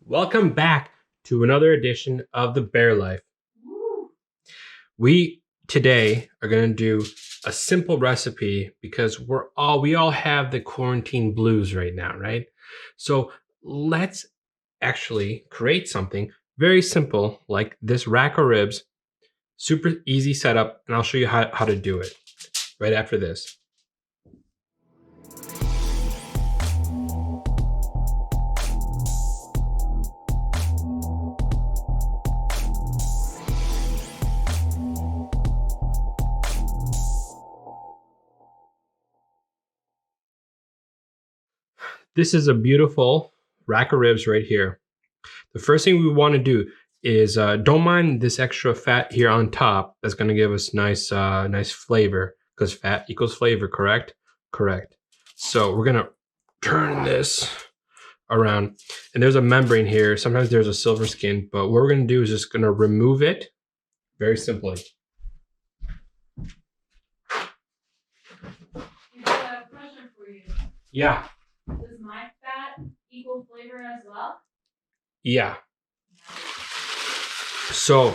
Welcome back to another edition of the Bear Life. We today are going to do a simple recipe because we all have the quarantine blues right now, right? So let's actually create something very simple like this rack of ribs. Super easy setup, and I'll show you how to do it right after this. This is a beautiful rack of ribs right here. The first thing we want to do is don't mind this extra fat here on top. That's going to give us nice flavor, because fat equals flavor, correct? Correct. So we're going to turn this around, and there's a membrane here. Sometimes there's a silver skin, but what we're going to do is just going to remove it very simply. I have a question for you. Yeah. Does my fat equal flavor as well? Yeah. So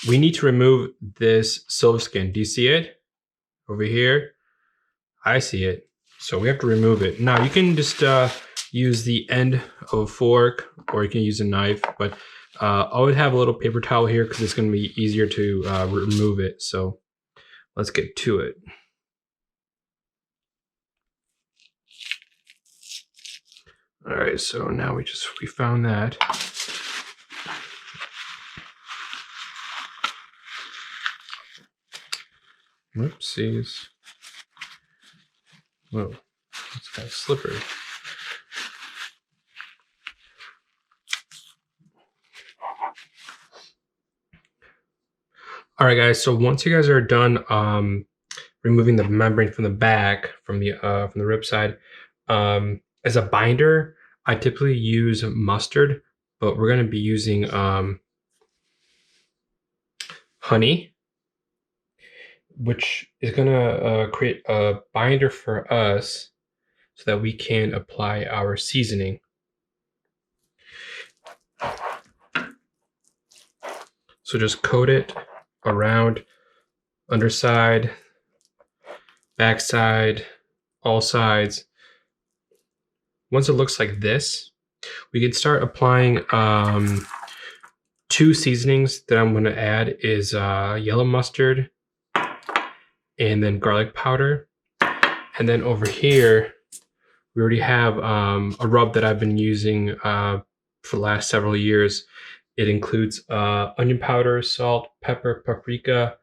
we need to remove this silver skin. Do you see it over here? I see it. So we have to remove it. Now you can just use the end of a fork, or you can use a knife, but I always have a little paper towel here because it's going to be easier to remove it. So let's get to it. All right, so now we found that. Whoopsies. Whoa, it's kind of slippery. All right, guys. So once you guys are done removing the membrane from the back, from the rib side, as a binder, I typically use mustard, but we're going to be using honey, which is going to create a binder for us so that we can apply our seasoning. So just coat it around, underside, backside, all sides. Once it looks like this, we can start applying two seasonings that I'm going to add is yellow mustard and then garlic powder. And then over here, we already have a rub that I've been using for the last several years. It includes onion powder, salt, pepper, paprika,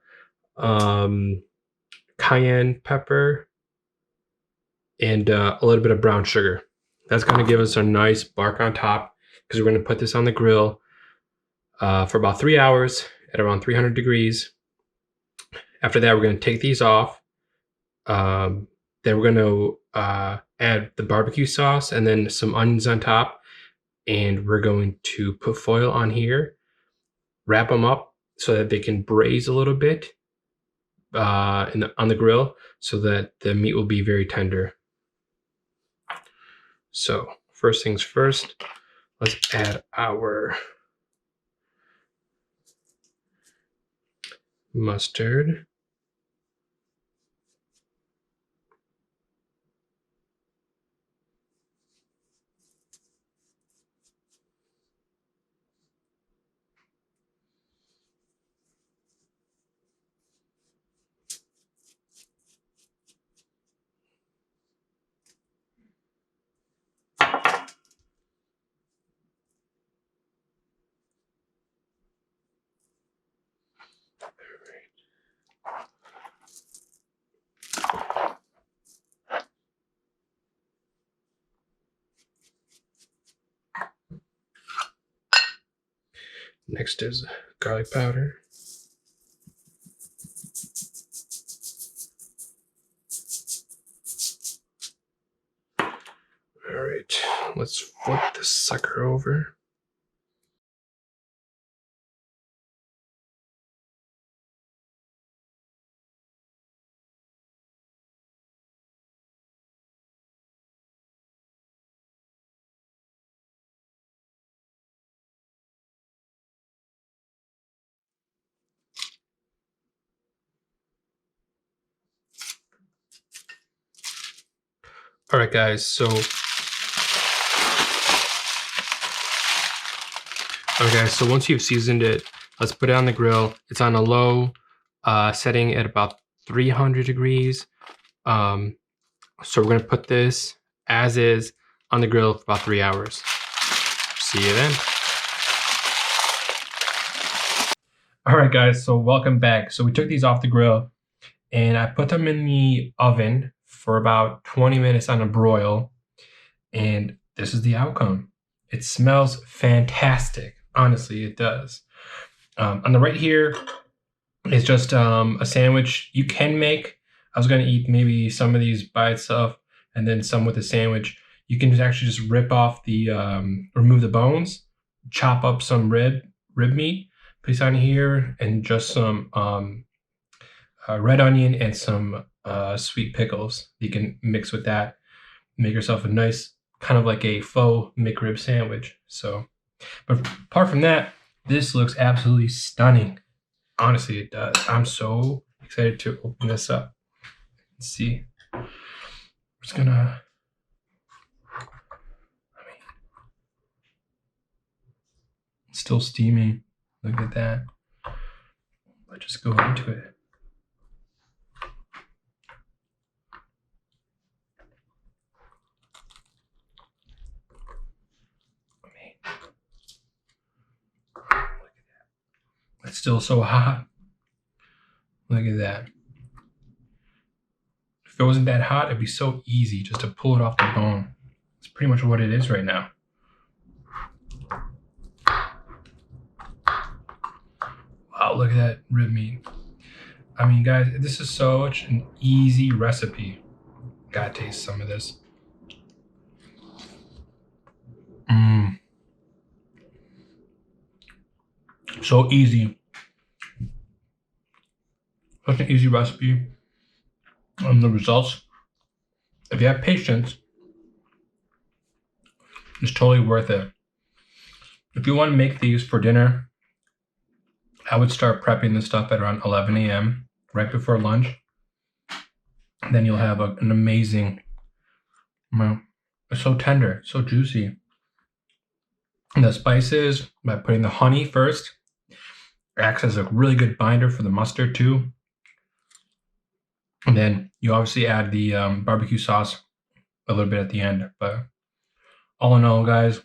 cayenne pepper, and a little bit of brown sugar. That's going to give us a nice bark on top, because we're going to put this on the grill for about 3 hours at around 300 degrees. After that, we're going to take these off. Then we're going to add the barbecue sauce and then some onions on top. And we're going to put foil on here, wrap them up so that they can braise a little bit on the grill, so that the meat will be very tender. So first things first, let's add our mustard. Next is garlic powder. All right, let's flip this sucker over. All right, guys. So, once you've seasoned it, let's put it on the grill. It's on a low setting at about 300 degrees. So we're gonna put this as is on the grill for about 3 hours. See you then. All right, guys. So welcome back. So we took these off the grill, and I put them in the oven for about 20 minutes on a broil, and this is the outcome. It smells fantastic. Honestly, it does. On the right here is just a sandwich you can make. I was gonna eat maybe some of these by itself and then some with the sandwich. You can actually just rip off the, remove the bones, chop up some rib meat, place on here, and just some red onion and some sweet pickles. You can mix with that, make yourself a nice kind of like a faux McRib sandwich. So, but apart from that, this looks absolutely stunning. Honestly, it does. I'm so excited to open this up. Let's see. I'm just gonna. It's still steaming. Look at that. Let's just go into it. It's still so hot. Look at that. If it wasn't that hot, it'd be so easy just to pull it off the bone. It's pretty much what it is right now. Wow, look at that rib meat. I mean, guys, this is such an easy recipe. Gotta taste some of this. So easy. Such an easy recipe. The results, if you have patience, it's totally worth it. If you want to make these for dinner, I would start prepping this stuff at around 11 a.m., right before lunch. Then you'll have an amazing, it's so tender, so juicy. And the spices, by putting the honey first, acts as a really good binder for the mustard too. And then you obviously add the barbecue sauce a little bit at the end. But all in all, guys,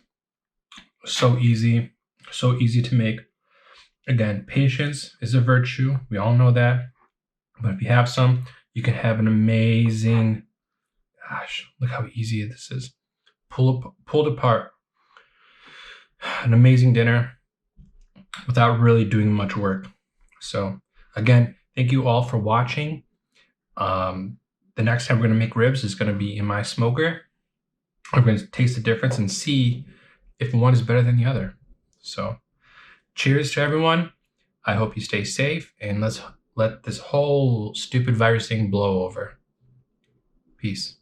so easy to make. Again, patience is a virtue. We all know that. But if you have some, you can have an amazing, gosh, look how easy this is. Pulled apart. An amazing dinner without really doing much work. So again, thank you all for watching. The next time we're going to make ribs is going to be in my smoker. I'm going to taste the difference and see if one is better than the other. So cheers to everyone. I hope you stay safe, and let's let this whole stupid virus thing blow over. Peace.